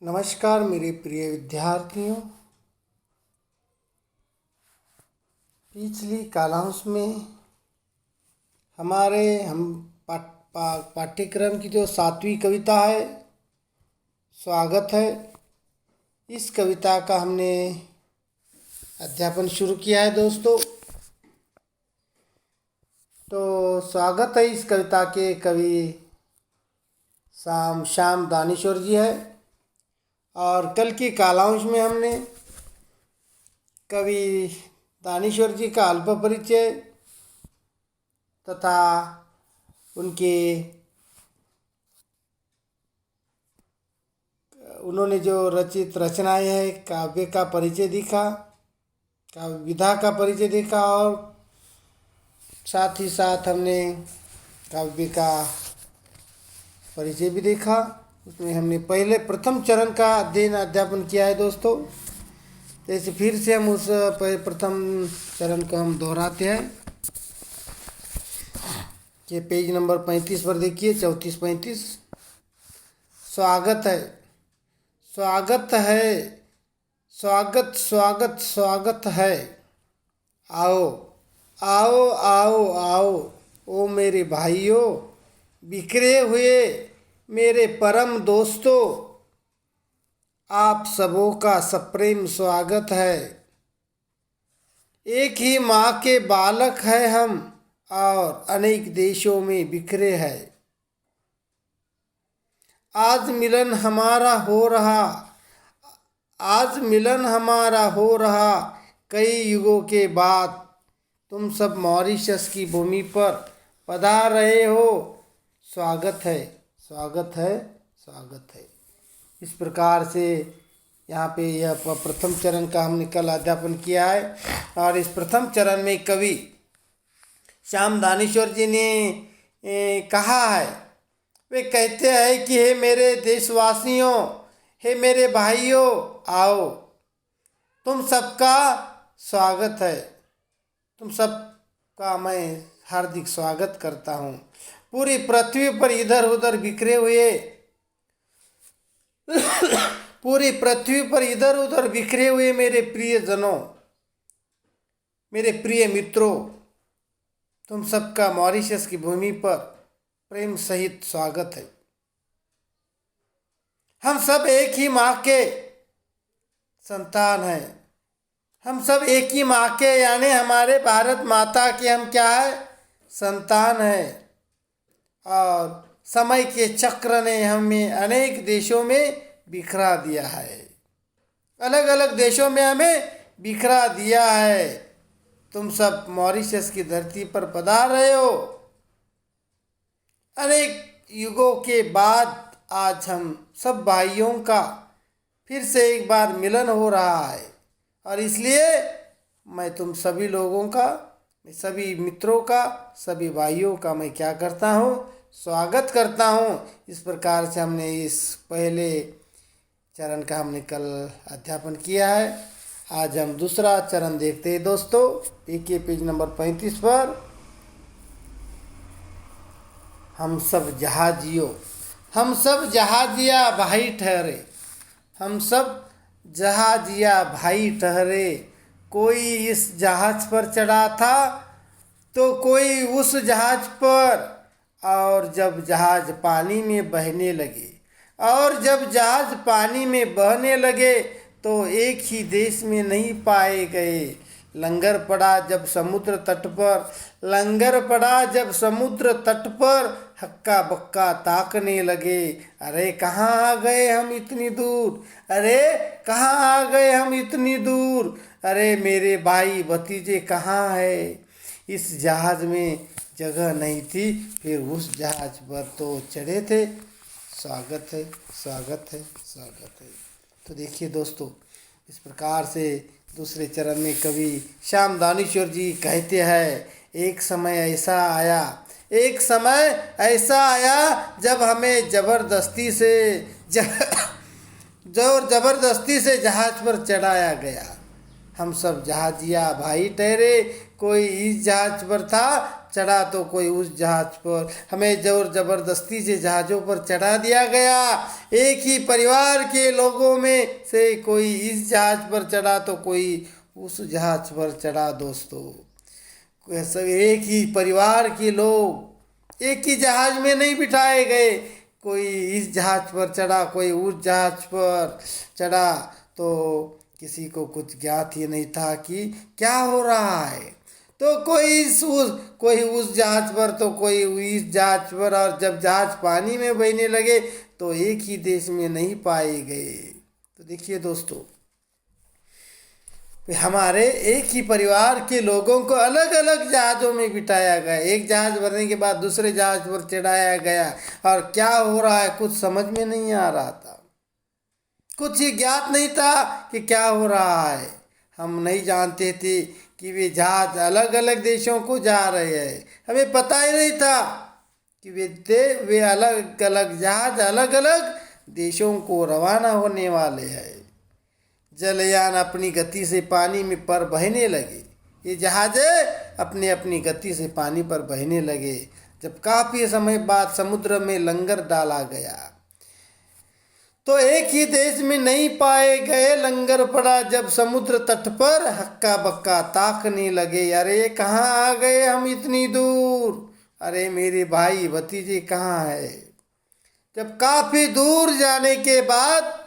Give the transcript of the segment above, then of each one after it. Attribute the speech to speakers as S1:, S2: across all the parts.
S1: नमस्कार मेरे प्रिय विद्यार्थियों। पिछली कालांश में हमारे पाठ्यक्रम की जो 7वीं कविता है, स्वागत है, इस कविता का हमने अध्यापन शुरू किया है दोस्तों। तो स्वागत है, इस कविता के कवि श्याम दानेश्वर जी है। और कल की कालांश में हमने कवि दानेश्वर जी का अल्प परिचय तथा उन्होंने जो रचित रचनाएं हैं काव्य का परिचय देखा, काव्य विधा का परिचय देखा, और साथ ही साथ हमने काव्य का परिचय भी देखा। उसमें हमने पहले प्रथम चरण का अध्यापन किया है दोस्तों। जैसे फिर से हम उस प्रथम चरण को हम दोहराते हैं कि पेज नंबर 35 पर देखिए, 34-35। स्वागत है, स्वागत है, स्वागत स्वागत स्वागत है। आओ आओ आओ आओ ओ मेरे भाइयों, बिखरे हुए मेरे परम दोस्तों, आप सबों का सप्रेम स्वागत है। एक ही माँ के बालक है हम और अनेक देशों में बिखरे हैं। आज मिलन हमारा हो रहा कई युगों के बाद। तुम सब मॉरिशस की भूमि पर पधार रहे हो। स्वागत है, स्वागत है, स्वागत है। इस प्रकार से यहाँ पे यह प्रथम चरण का हमने कल अध्यापन किया है। और इस प्रथम चरण में कवि श्याम दानेश्वर जी ने कहा है, वे कहते हैं कि हे मेरे देशवासियों, हे मेरे भाइयों, आओ, तुम सबका स्वागत है, तुम सबका मैं हार्दिक स्वागत करता हूँ। पूरी पृथ्वी पर इधर उधर बिखरे हुए पूरी पृथ्वी पर इधर उधर बिखरे हुए मेरे प्रिय जनों, मेरे प्रिय मित्रों, तुम सबका मॉरिशस की भूमि पर प्रेम सहित स्वागत है। हम सब एक ही माँ के संतान हैं। हम सब एक ही माँ के यानी हमारे भारत माता के हम क्या है, संतान हैं। और समय के चक्र ने हमें अनेक देशों में बिखरा दिया है, अलग अलग देशों में हमें बिखरा दिया है। तुम सब मॉरिशस की धरती पर पधार रहे हो। अनेक युगों के बाद आज हम सब भाइयों का फिर से एक बार मिलन हो रहा है। और इसलिए मैं तुम सभी लोगों का, सभी मित्रों का, सभी भाइयों का मैं क्या करता हूँ, स्वागत करता हूँ। इस प्रकार से हमने इस पहले चरण का हमने कल अध्यापन किया है। आज हम दूसरा चरण देखते हैं दोस्तों। देखिए पेज नंबर 35 पर, हम सब जहाजियों, हम सब जहाजिया भाई ठहरे, हम सब जहाजिया भाई ठहरे। कोई इस जहाज पर चढ़ा था तो कोई उस जहाज पर, और जब जहाज पानी में बहने लगे, और जब जहाज पानी में बहने लगे तो एक ही देश में नहीं पाए गए। लंगर पड़ा जब समुद्र तट पर, लंगर पड़ा जब समुद्र तट पर, हक्का बक्का ताकने लगे। अरे कहाँ आ गए हम इतनी दूर, अरे कहाँ आ गए हम इतनी दूर, अरे मेरे भाई भतीजे कहाँ है। इस जहाज में जगह नहीं थी, फिर उस जहाज पर तो चढ़े थे। स्वागत है, स्वागत है, स्वागत है। तो देखिए दोस्तों, इस प्रकार से दूसरे चरण में कवि श्याम दानेश्वर जी कहते हैं, एक समय ऐसा आया, एक समय ऐसा आया जब हमें जबरदस्ती से जहाज पर चढ़ाया गया। हम सब जहाजिया भाई ठहरे। कोई इस जहाज पर था चढ़ा तो कोई उस जहाज पर। हमें जोर जबरदस्ती से जहाज़ों पर चढ़ा दिया गया। एक ही परिवार के लोगों में से कोई इस जहाज पर चढ़ा तो कोई उस जहाज पर चढ़ा दोस्तों। एक ही परिवार के लोग एक ही जहाज में नहीं बिठाए गए। कोई इस जहाज पर चढ़ा, कोई उस जहाज पर चढ़ा, तो किसी को कुछ ज्ञात ही नहीं था कि क्या हो रहा है। तो कोई उस जहाज पर तो कोई इस जहाज पर, और जब जहाज पानी में बहने लगे तो एक ही देश में नहीं पाए गए। तो देखिए दोस्तों, हमारे एक ही परिवार के लोगों को अलग अलग जहाज़ों में बिठाया गया। एक जहाज़ भरने के बाद दूसरे जहाज़ पर चढ़ाया गया, और क्या हो रहा है कुछ समझ में नहीं आ रहा था। कुछ ही ज्ञात नहीं था कि क्या हो रहा है। हम नहीं जानते थे कि वे जहाज अलग अलग देशों को जा रहे हैं। हमें पता ही नहीं था कि वे अलग अलग जहाज अलग अलग देशों को रवाना होने वाले हैं। जलयान अपनी गति से पानी में पर बहने लगे। ये जहाज़ें अपनी अपनी गति से पानी पर बहने लगे। जब काफ़ी समय बाद समुद्र में लंगर डाला गया तो एक ही देश में नहीं पाए गए लंगर पड़ा। जब समुद्र तट पर हक्का बक्का ताकने लगे, अरे कहाँ आ गए हम इतनी दूर, अरे मेरे भाई भतीजे कहाँ है। जब काफ़ी दूर जाने के बाद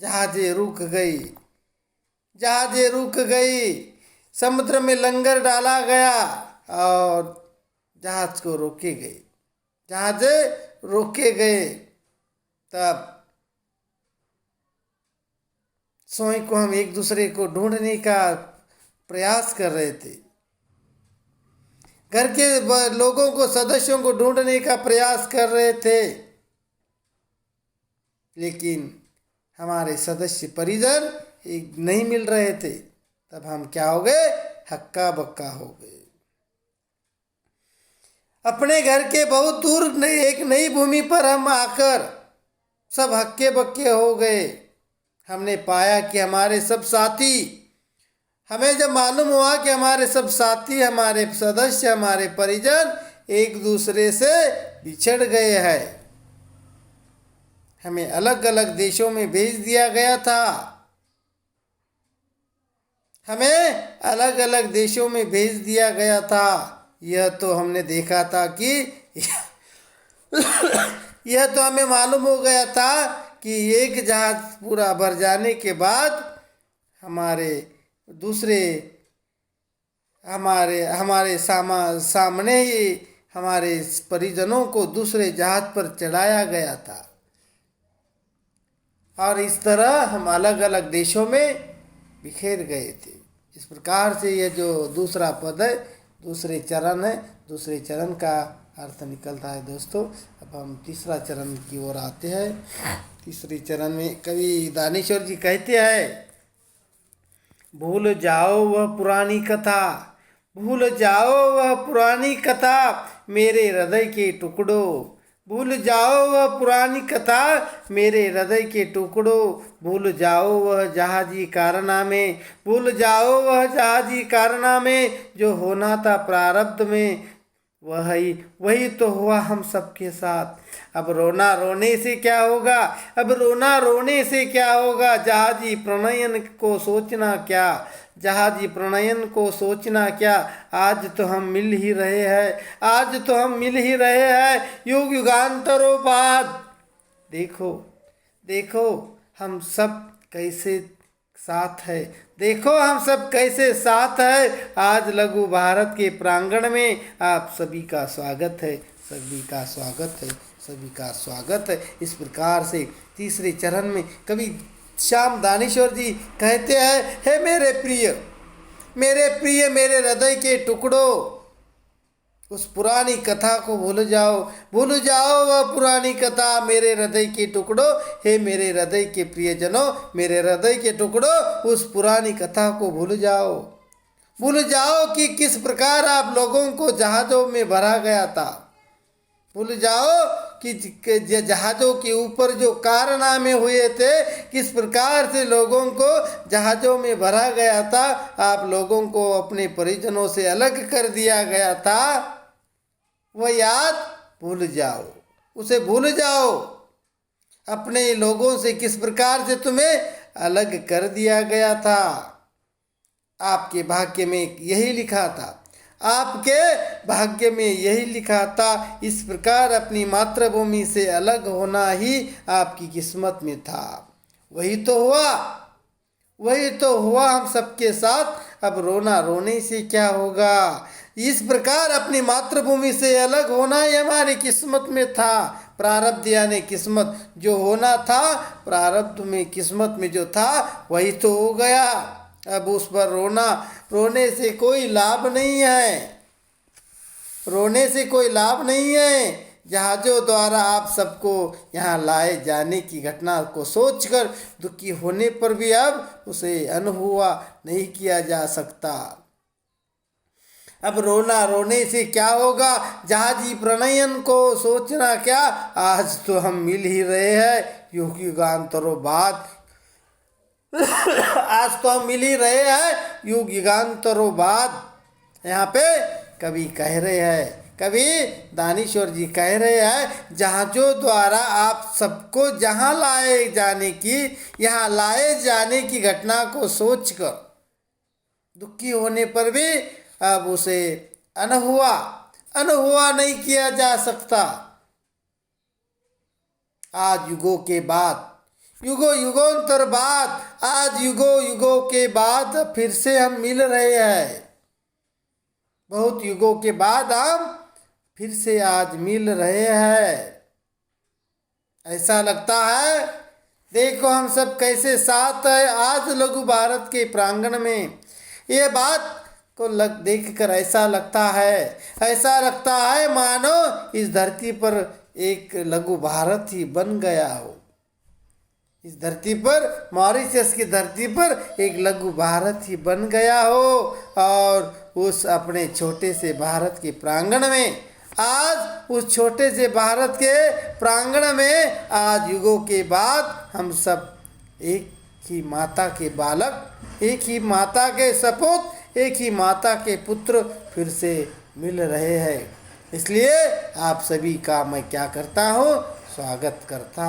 S1: जहाज़ें रुक गई, समुद्र में लंगर डाला गया और जहाज़ें रोके गए। तब स्वयं को हम एक दूसरे को ढूंढने का प्रयास कर रहे थे। घर के लोगों को, सदस्यों को ढूंढने का प्रयास कर रहे थे, लेकिन हमारे सदस्य परिजन नहीं मिल रहे थे। तब हम क्या हो गए, हक्का बक्का हो गए। अपने घर के बहुत दूर एक नई भूमि पर हम आकर सब हक्के बक्के हो गए। हमने पाया कि हमारे सब साथी, हमें जब मालूम हुआ कि हमारे सब साथी, हमारे सदस्य, हमारे परिजन एक दूसरे से बिछड़ गए हैं। हमें अलग अलग देशों में भेज दिया गया था। यह तो हमने देखा था कि यह तो हमें मालूम हो गया था कि एक जहाज पूरा भर जाने के बाद हमारे सामने ही हमारे परिजनों को दूसरे जहाज पर चढ़ाया गया था। और इस तरह हम अलग अलग देशों में बिखेर गए थे। इस प्रकार से यह जो दूसरा पद है, दूसरे चरण है, दूसरे चरण का अर्थ निकलता है दोस्तों। अब हम तीसरा चरण की ओर आते हैं। तीसरे चरण में कवि दानेश्वर जी कहते हैं, भूल जाओ वह पुरानी कथा मेरे हृदय के टुकड़ों। भूल जाओ वह पुरानी कथा मेरे हृदय के टुकड़ों। भूल जाओ वह जहाजी कारनामे जो होना था प्रारब्ध में। वही तो हुआ हम सबके साथ। अब रोना रोने से क्या होगा, जहाजी प्रणयन को सोचना क्या। आज तो हम मिल ही रहे हैं युग युगांतरों बाद। देखो हम सब कैसे साथ है। आज लघु भारत के प्रांगण में आप सभी का स्वागत है। इस प्रकार से तीसरे चरण में कवि श्याम दानेश्वर जी कहते हैं, हे मेरे प्रिय मेरे हृदय के टुकड़ों, उस पुरानी कथा को भूल जाओ वह पुरानी कथा मेरे हृदय के टुकड़ों। हे मेरे हृदय के प्रियजनों, मेरे हृदय के टुकड़ों, उस पुरानी कथा को भूल जाओ कि किस प्रकार आप लोगों को जहाज़ों में भरा गया था। भूल जाओ कि जहाज़ों के ऊपर जो कारनामे हुए थे, किस प्रकार से लोगों को जहाज़ों में भरा गया था, आप लोगों को अपने परिजनों से अलग कर दिया गया था, वह याद भूल जाओ, उसे भूल जाओ। अपने लोगों से किस प्रकार से तुम्हें अलग कर दिया गया था। आपके भाग्य में यही लिखा था, आपके भाग्य में यही लिखा था। इस प्रकार अपनी मातृभूमि से अलग होना ही आपकी किस्मत में था। वही तो हुआ, वही तो हुआ हम सबके साथ। अब रोना रोने से क्या होगा। इस प्रकार अपनी मातृभूमि से अलग होना ही हमारी किस्मत में था। प्रारब्ध यानी किस्मत, जो होना था प्रारब्ध में, किस्मत में जो था वही तो हो गया। अब उस पर रोने से कोई लाभ नहीं है, रोने से कोई लाभ नहीं है। जहाज़ों द्वारा आप सबको यहाँ लाए जाने की घटना को सोचकर दुखी होने पर भी अब उसे अनहुआ नहीं किया जा सकता। अब रोना रोने से क्या होगा। जहाजी प्रणयन को सोचना क्या, आज तो हम मिल ही रहे हैं युग युगांतरों बाद। आज तो हम मिल ही रहे हैं युग युगांतरों बाद। यहाँ पे कवि कह रहे हैं, कवि दानीश्वर जी कह रहे हैं, जहाज़ों द्वारा आप सबको जहाँ लाए जाने की, यहाँ लाए जाने की घटना को सोचकर दुखी होने पर भी अब उसे अनहुआ नहीं किया जा सकता। आज युगों के बाद, युगोंतर बाद, आज युगों के बाद फिर से हम मिल रहे हैं। बहुत युगों के बाद हम फिर से आज मिल रहे हैं। ऐसा लगता है, देखो हम सब कैसे साथ है आज लघु भारत के प्रांगण में। ये बात को देखकर ऐसा लगता है मानो इस धरती पर एक लघु भारत ही बन गया हो। इस धरती पर, मॉरिशस की धरती पर एक लघु भारत ही बन गया हो। और उस अपने छोटे से भारत के प्रांगण में, आज उस छोटे से भारत के प्रांगण में, आज युगों के बाद हम सब एक ही माता के बालक, एक ही माता के सपूत, एक ही माता के पुत्र फिर से मिल रहे हैं। इसलिए आप सभी का मैं क्या करता हूँ, स्वागत करता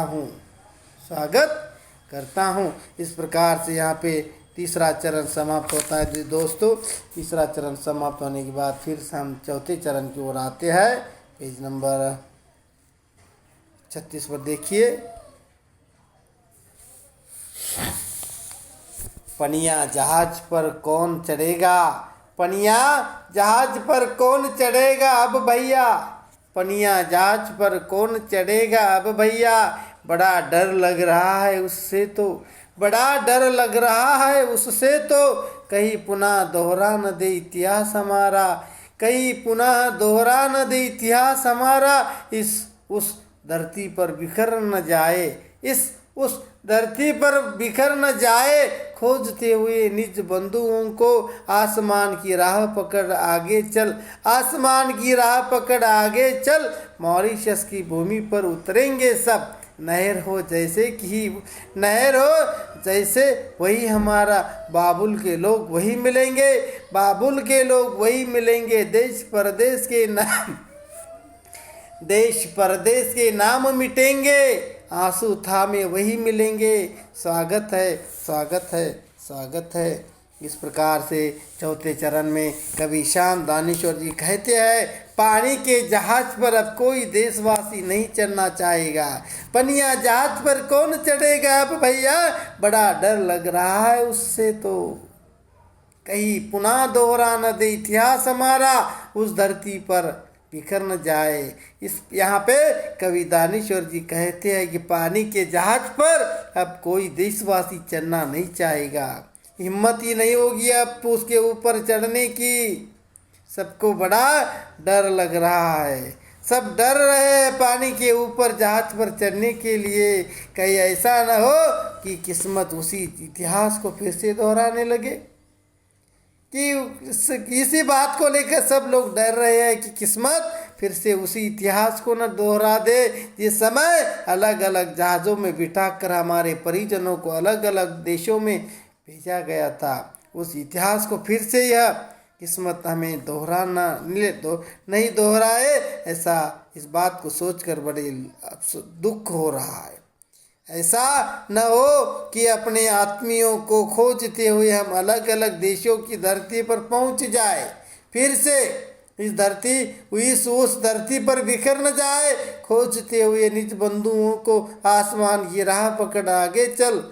S1: हूँ। इस प्रकार से यहाँ पे तीसरा चरण समाप्त होता है दोस्तों। तीसरा चरण समाप्त होने के बाद फिर से हम चौथे चरण की ओर आते हैं। पेज नंबर 36 पर देखिए। पनिया जहाज पर कौन चढ़ेगा, पनिया जहाज पर कौन चढ़ेगा अब भैया, पनिया जहाज पर कौन चढ़ेगा अब भैया। बड़ा डर लग रहा है उससे तो, बड़ा डर लग रहा है उससे तो, कहीं पुनः दोहरा न दे इतिहास हमारा, कहीं पुनः दोहरा न दे इतिहास हमारा। उस धरती पर बिखर न जाए, उस धरती पर बिखर न जाए, खोजते हुए निज बंधुओं को। आसमान की राह पकड़ आगे चल, आसमान की राह पकड़ आगे चल, मॉरिशस की भूमि पर उतरेंगे सब। नहर हो जैसे वही हमारा, बाबुल के लोग वही मिलेंगे, बाबुल के लोग वही मिलेंगे। देश परदेश के नाम मिटेंगे, आंसू थामे वही मिलेंगे। स्वागत है। इस प्रकार से चौथे चरण में कवि श्याम दानीश्वर जी कहते हैं, पानी के जहाज पर अब कोई देशवासी नहीं चढ़ना चाहेगा। पनिया जहाज पर कौन चढ़ेगा अब भैया, बड़ा डर लग रहा है उससे तो, कहीं पुनः दोहरा न दे इतिहास हमारा, उस धरती पर बिखर न जाए। यहाँ पे कवि दानीश्वर जी कहते हैं कि पानी के जहाज पर अब कोई देशवासी चढ़ना नहीं चाहेगा, हिम्मत ही नहीं होगी अब उसके ऊपर चढ़ने की। सबको बड़ा डर लग रहा है, सब डर रहे हैं पानी के ऊपर जहाज पर चढ़ने के लिए। कहीं ऐसा न हो कि किस्मत उसी इतिहास को फिर से दोहराने लगे, कि इसी बात को लेकर सब लोग डर रहे हैं कि किस्मत फिर से उसी इतिहास को न दोहरा दे। जिस समय अलग अलग जहाज़ों में बिठाकर हमारे परिजनों को अलग अलग देशों में भेजा गया था, उस इतिहास को फिर से यह किस्मत हमें दोहराना नहीं दोहराए, ऐसा इस बात को सोचकर बड़े दुख हो रहा है। ऐसा न हो कि अपने आत्मियों को खोजते हुए हम अलग अलग देशों की धरती पर पहुंच जाए, फिर से उस धरती पर बिखर न जाए। खोजते हुए निज बंधुओं को आसमान की राह पकड़ आगे चल।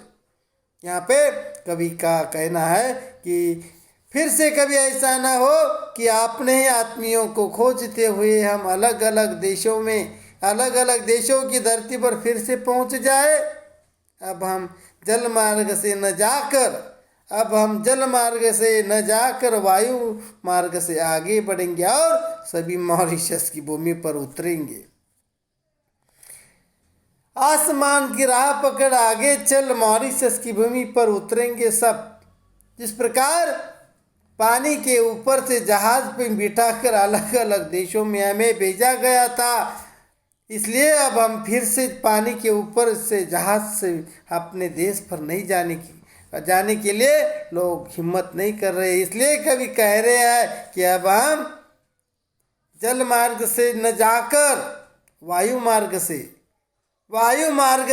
S1: यहाँ पे कवि का कहना है कि फिर से कभी ऐसा ना हो कि आपने ही आत्मियों को खोजते हुए हम अलग अलग देशों की धरती पर फिर से पहुंच जाए। अब हम जल मार्ग से न जाकर वायु मार्ग से आगे बढ़ेंगे और सभी मॉरिशस की भूमि पर उतरेंगे। आसमान की राह पकड़ आगे चल, मॉरिशस की भूमि पर उतरेंगे सब। जिस प्रकार पानी के ऊपर से जहाज पे बिठाकर अलग अलग देशों में हमें भेजा गया था, इसलिए अब हम फिर से पानी के ऊपर से जहाज से अपने देश पर नहीं जाने के लिए लोग हिम्मत नहीं कर रहे। इसलिए कभी कह रहे हैं कि अब हम जल मार्ग से न जाकर वायु मार्ग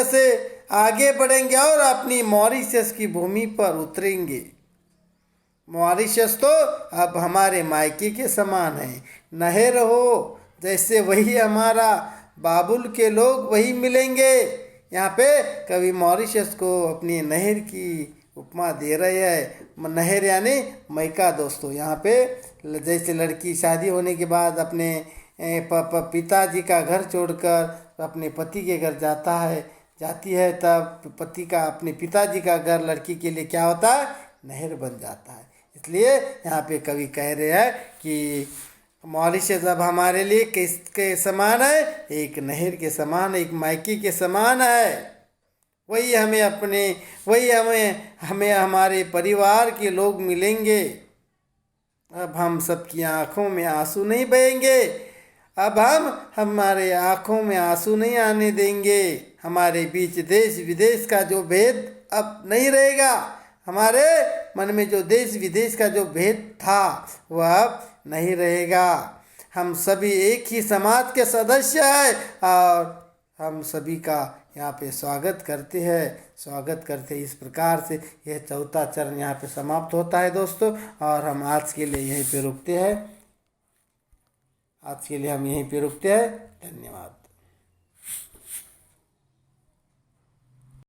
S1: से आगे बढ़ेंगे और अपनी मॉरिशस की भूमि पर उतरेंगे। मॉरिशस तो अब हमारे मायके के समान है। नहर हो जैसे वही हमारा बाबुल के लोग वही मिलेंगे। यहाँ पे कवि मॉरिशस को अपनी नहर की उपमा दे रहे हैं। नहर यानी मायका दोस्तों। यहाँ पे जैसे लड़की शादी होने के बाद अपने पिताजी का घर छोड़कर अपने पति के घर जाती है, तब पति का अपने पिताजी का घर लड़की के लिए क्या होता है? नहर बन जाता है। इसलिए यहाँ पे कवि कह रहे हैं कि मॉरिशस अब हमारे लिए किसके समान है? एक नहर के समान, एक मायके के समान है। वही हमें हमारे परिवार के लोग मिलेंगे। अब हम सबकी आंखों में आंसू नहीं बहेंगे। अब हम हमारे आंखों में आंसू नहीं आने देंगे। हमारे बीच देश विदेश का जो भेद अब नहीं रहेगा। हमारे मन में जो देश विदेश का जो भेद था वह अब नहीं रहेगा। हम सभी एक ही समाज के सदस्य हैं और हम सभी का यहाँ पे स्वागत करते हैं। इस प्रकार से यह चौथा चरण यहाँ पे समाप्त होता है दोस्तों। और हम आज के लिए यहीं पे रुकते हैं। धन्यवाद।